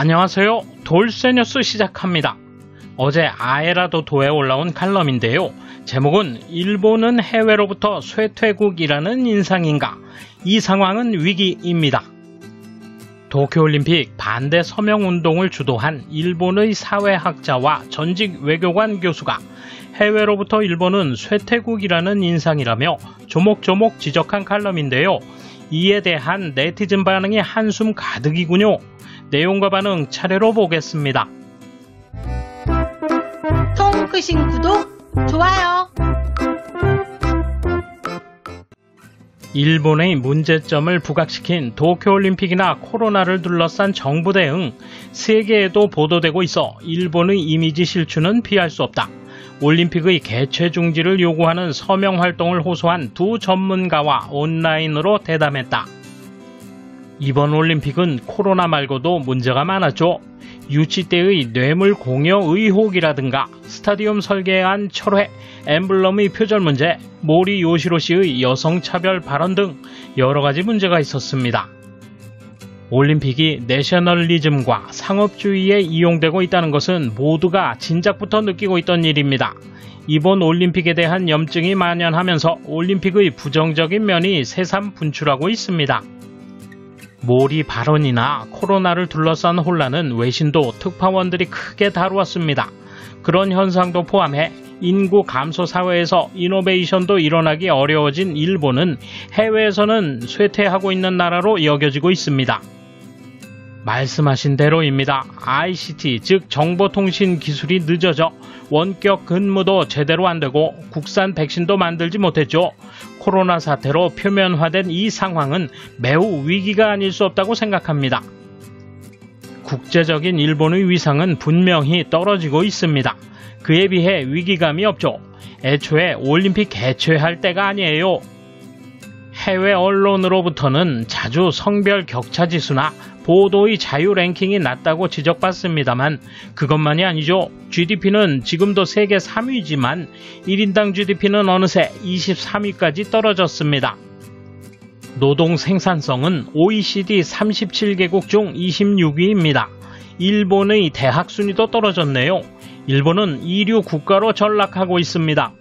안녕하세요. 돌쇠뉴스 시작합니다. 어제 아에라도도에 올라온 칼럼인데요. 제목은 일본은 해외로부터 쇠퇴국이라는 인상인가? 이 상황은 위기입니다. 도쿄올림픽 반대 서명운동을 주도한 일본의 사회학자와 전직 외교관 교수가 해외로부터 일본은 쇠퇴국이라는 인상이라며 조목조목 지적한 칼럼인데요. 이에 대한 네티즌 반응이 한숨 가득이군요. 내용과 반응 차례로 보겠습니다. 손끝신 구독, 좋아요. 일본의 문제점을 부각시킨 도쿄올림픽이나 코로나를 둘러싼 정부 대응, 세계에도 보도되고 있어 일본의 이미지 실추는 피할 수 없다. 올림픽의 개최 중지를 요구하는 서명 활동을 호소한 두 전문가와 온라인으로 대담했다. 이번 올림픽은 코로나 말고도 문제가 많았죠. 유치 때의 뇌물 공여 의혹이라든가 스타디움 설계에 한 철회, 엠블럼의 표절 문제, 모리 요시로 씨의 여성차별 발언 등 여러 가지 문제가 있었습니다. 올림픽이 내셔널리즘과 상업주의에 이용되고 있다는 것은 모두가 진작부터 느끼고 있던 일입니다. 이번 올림픽에 대한 염증이 만연하면서 올림픽의 부정적인 면이 새삼 분출하고 있습니다. 모리 발언이나 코로나를 둘러싼 혼란은 외신도 특파원들이 크게 다루었습니다. 그런 현상도 포함해 인구 감소 사회에서 이노베이션도 일어나기 어려워진 일본은 해외에서는 쇠퇴하고 있는 나라로 여겨지고 있습니다. 말씀하신 대로입니다. ICT, 즉 정보통신 기술이 늦어져 원격 근무도 제대로 안 되고 국산 백신도 만들지 못했죠. 코로나 사태로 표면화된 이 상황은 매우 위기가 아닐 수 없다고 생각합니다. 국제적인 일본의 위상은 분명히 떨어지고 있습니다. 그에 비해 위기감이 없죠. 애초에 올림픽 개최할 때가 아니에요. 해외 언론으로부터는 자주 성별 격차 지수나 보도의 자유 랭킹이 낮다고 지적받습니다만 그것만이 아니죠. GDP는 지금도 세계 3위지만 1인당 GDP는 어느새 23위까지 떨어졌습니다. 노동 생산성은 OECD 37개국 중 26위입니다. 일본의 대학 순위도 떨어졌네요. 일본은 이류 국가로 전락하고 있습니다.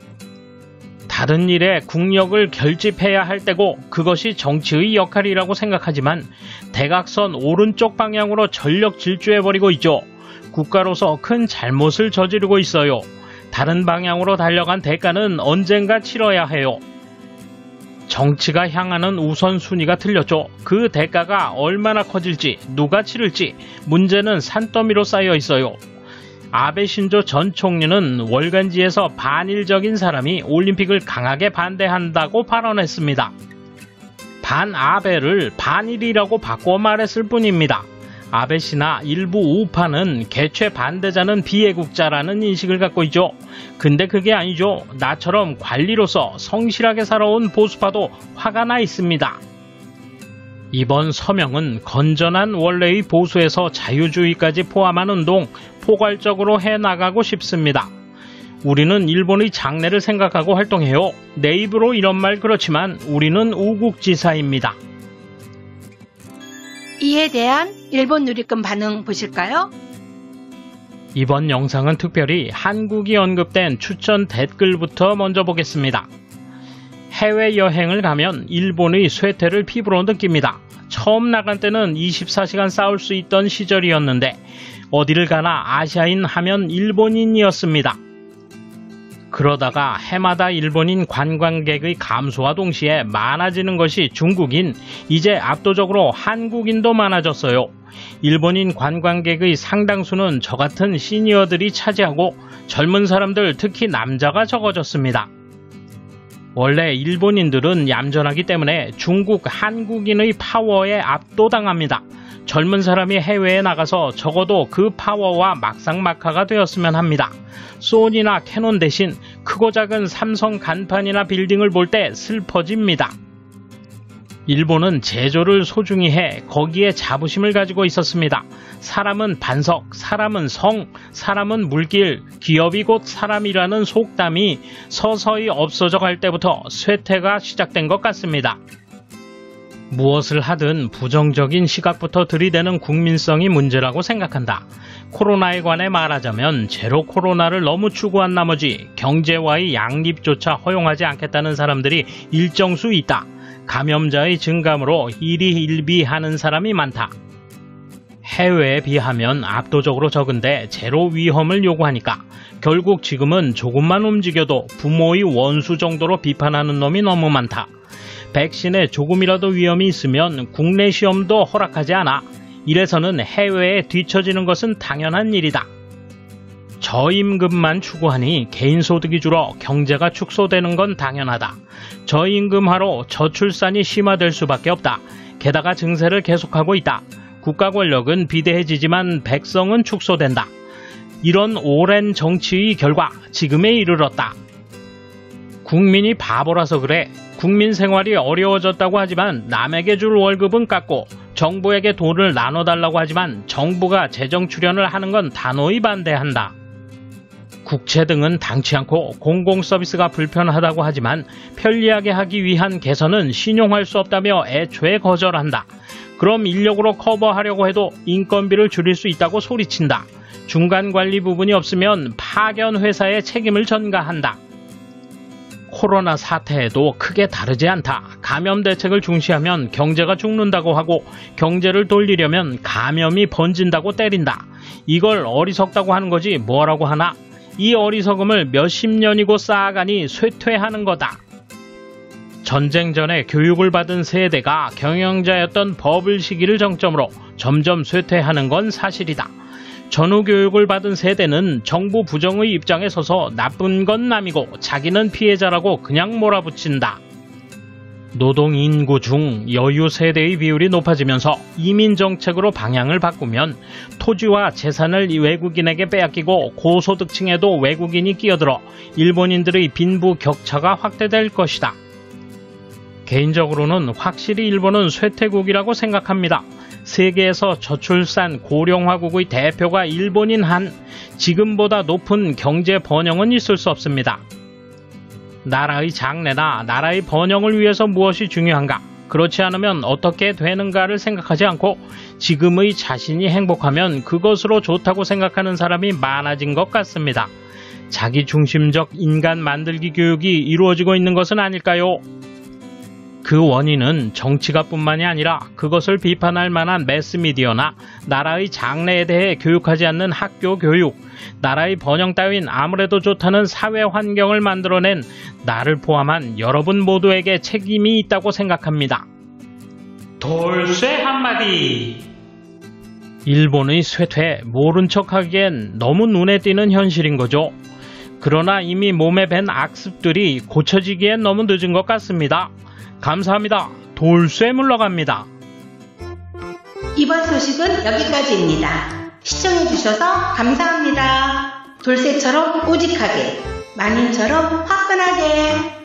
다른 일에 국력을 결집해야 할 때고 그것이 정치의 역할이라고 생각하지만 대각선 오른쪽 방향으로 전력 질주해버리고 있죠. 국가로서 큰 잘못을 저지르고 있어요. 다른 방향으로 달려간 대가는 언젠가 치러야 해요. 정치가 향하는 우선순위가 틀렸죠. 그 대가가 얼마나 커질지 누가 치를지 문제는 산더미로 쌓여 있어요. 아베 신조 전 총리는 월간지에서 반일적인 사람이 올림픽을 강하게 반대한다고 발언했습니다. 반아베를 반일이라고 바꿔 말했을 뿐입니다. 아베 씨나 일부 우파는 개최 반대자는 비애국자라는 인식을 갖고 있죠. 근데 그게 아니죠. 나처럼 관리로서 성실하게 살아온 보수파도 화가 나 있습니다. 이번 서명은 건전한 원래의 보수에서 자유주의까지 포함한 운동, 포괄적으로 해나가고 싶습니다. 우리는 일본의 장래를 생각하고 활동해요. 내 입으로 이런 말 그렇지만 우리는 우국지사입니다. 이에 대한 일본 누리꾼 반응 보실까요? 이번 영상은 특별히 한국이 언급된 추천 댓글부터 먼저 보겠습니다. 해외여행을 가면 일본의 쇠퇴를 피부로 느낍니다. 처음 나간 때는 24시간 싸울 수 있던 시절이었는데 어디를 가나 아시아인 하면 일본인이었습니다. 그러다가 해마다 일본인 관광객의 감소와 동시에 많아지는 것이 중국인, 이제 압도적으로 한국인도 많아졌어요. 일본인 관광객의 상당수는 저 같은 시니어들이 차지하고 젊은 사람들, 특히 남자가 적어졌습니다. 원래 일본인들은 얌전하기 때문에 중국, 한국인의 파워에 압도당합니다. 젊은 사람이 해외에 나가서 적어도 그 파워와 막상막하가 되었으면 합니다. 소니나 캐논 대신 크고 작은 삼성 간판이나 빌딩을 볼 때 슬퍼집니다. 일본은 제조를 소중히 해 거기에 자부심을 가지고 있었습니다. 사람은 반석, 사람은 성, 사람은 물길, 기업이 곧 사람이라는 속담이 서서히 없어져 갈 때부터 쇠퇴가 시작된 것 같습니다. 무엇을 하든 부정적인 시각부터 들이대는 국민성이 문제라고 생각한다. 코로나에 관해 말하자면 제로 코로나를 너무 추구한 나머지 경제와의 양립조차 허용하지 않겠다는 사람들이 일정 수 있다. 감염자의 증감으로 일희일비하는 사람이 많다. 해외에 비하면 압도적으로 적은데 제로 위험을 요구하니까 결국 지금은 조금만 움직여도 부모의 원수 정도로 비판하는 놈이 너무 많다. 백신에 조금이라도 위험이 있으면 국내 시험도 허락하지 않아. 이래서는 해외에 뒤처지는 것은 당연한 일이다. 저임금만 추구하니 개인 소득이 줄어 경제가 축소되는 건 당연하다. 저임금화로 저출산이 심화될 수밖에 없다. 게다가 증세를 계속하고 있다. 국가 권력은 비대해지지만 백성은 축소된다. 이런 오랜 정치의 결과 지금에 이르렀다. 국민이 바보라서 그래. 국민 생활이 어려워졌다고 하지만 남에게 줄 월급은 깎고 정부에게 돈을 나눠달라고 하지만 정부가 재정 출연을 하는 건 단호히 반대한다. 국채 등은 당치 않고 공공서비스가 불편하다고 하지만 편리하게 하기 위한 개선은 신용할 수 없다며 애초에 거절한다. 그럼 인력으로 커버하려고 해도 인건비를 줄일 수 있다고 소리친다. 중간관리 부분이 없으면 파견 회사의 책임을 전가한다. 코로나 사태에도 크게 다르지 않다. 감염 대책을 중시하면 경제가 죽는다고 하고 경제를 돌리려면 감염이 번진다고 때린다. 이걸 어리석다고 하는 거지 뭐라고 하나? 이 어리석음을 몇십 년이고 쌓아가니 쇠퇴하는 거다. 전쟁 전에 교육을 받은 세대가 경영자였던 버블 시기를 정점으로 점점 쇠퇴하는 건 사실이다. 전후 교육을 받은 세대는 정부 부정의 입장에 서서 나쁜 건 남이고 자기는 피해자라고 그냥 몰아붙인다. 노동 인구 중 여유 세대의 비율이 높아지면서 이민 정책으로 방향을 바꾸면 토지와 재산을 외국인에게 빼앗기고 고소득층에도 외국인이 끼어들어 일본인들의 빈부 격차가 확대될 것이다. 개인적으로는 확실히 일본은 쇠퇴국이라고 생각합니다. 세계에서 저출산 고령화국의 대표가 일본인 한 지금보다 높은 경제 번영은 있을 수 없습니다. 나라의 장래나 나라의 번영을 위해서 무엇이 중요한가? 그렇지 않으면 어떻게 되는가를 생각하지 않고 지금의 자신이 행복하면 그것으로 좋다고 생각하는 사람이 많아진 것 같습니다. 자기중심적 인간 만들기 교육이 이루어지고 있는 것은 아닐까요? 그 원인은 정치가 뿐만이 아니라 그것을 비판할 만한 매스미디어나 나라의 장래에 대해 교육하지 않는 학교 교육, 나라의 번영 따윈 아무래도 좋다는 사회 환경을 만들어낸 나를 포함한 여러분 모두에게 책임이 있다고 생각합니다. 돌쇠 한마디. 일본의 쇠퇴, 모른 척하기엔 너무 눈에 띄는 현실인 거죠. 그러나 이미 몸에 밴 악습들이 고쳐지기엔 너무 늦은 것 같습니다. 감사합니다. 돌쇠 물러갑니다. 이번 소식은 여기까지입니다. 시청해주셔서 감사합니다. 돌쇠처럼 우직하게, 마님처럼 화끈하게.